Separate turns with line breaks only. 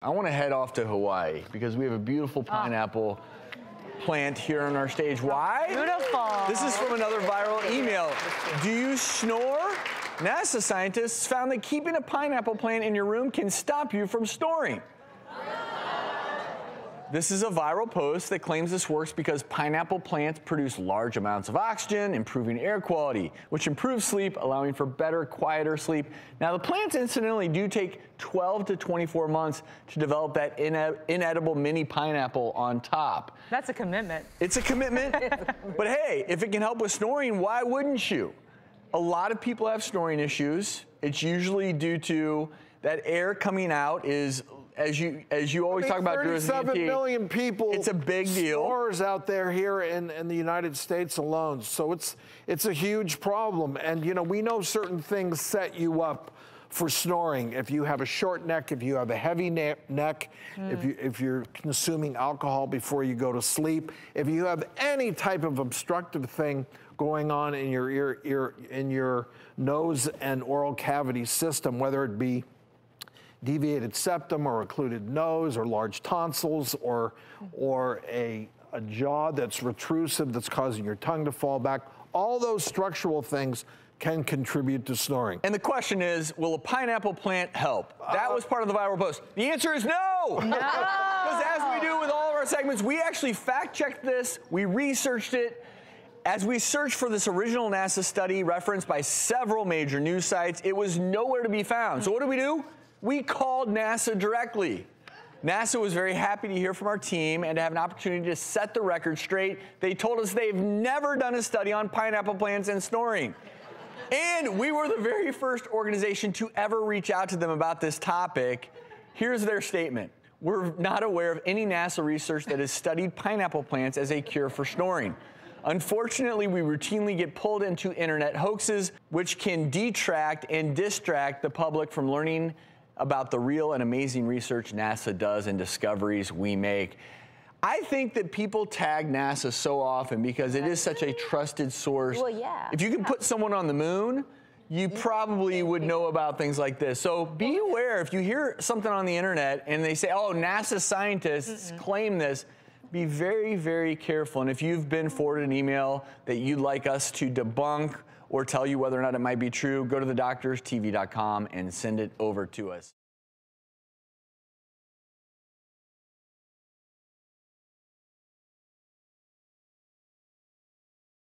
I want to head off to Hawaii because we have a beautiful pineapple plant here on our stage. Why?
Beautiful.
This is from another viral email. Do you snore? NASA scientists found that keeping a pineapple plant in your room can stop you from snoring. This is a viral post that claims this works because pineapple plants produce large amounts of oxygen, improving air quality, which improves sleep, allowing for better, quieter sleep. Now, the plants incidentally do take 12 to 24 months to develop that inedible mini pineapple on top.
That's a commitment.
It's a commitment, but hey, if it can help with snoring, why wouldn't you? A lot of people have snoring issues. It's usually due to that air coming out is, as you always talk about,
37 million people.
It's a big deal.
Snorers out there here in the United States alone. So it's a huge problem. And you know, we know certain things set you up for snoring. If you have a short neck, if you have a heavy neck, if you're consuming alcohol before you go to sleep, if you have any type of obstructive thing going on in your in your nose and oral cavity system, whether it be deviated septum or occluded nose or large tonsils or a jaw that's retrusive that's causing your tongue to fall back, all those structural things can contribute to snoring.
And the question is, will a pineapple plant help? That was part of the viral post. The answer is no!
No!
Because as we do with all of our segments, we actually fact-checked this, we researched it. As we searched for this original NASA study referenced by several major news sites, it was nowhere to be found. So what do? We called NASA directly. NASA was very happy to hear from our team and to have an opportunity to set the record straight. They told us they've never done a study on pineapple plants and snoring. And we were the very first organization to ever reach out to them about this topic. Here's their statement. We're not aware of any NASA research that has studied pineapple plants as a cure for snoring. Unfortunately, we routinely get pulled into internet hoaxes, which can detract and distract the public from learning about the real and amazing research NASA does and discoveries we make. I think that people tag NASA so often because it is such a trusted source.
Well, yeah.
If you can put someone on the moon, you probably would know about things like this. So be aware if you hear something on the internet and they say, oh, NASA scientists claim this, be very, very careful. And if you've been forwarded an email that you'd like us to debunk or tell you whether or not it might be true, go to thedoctorstv.com and send it over to us.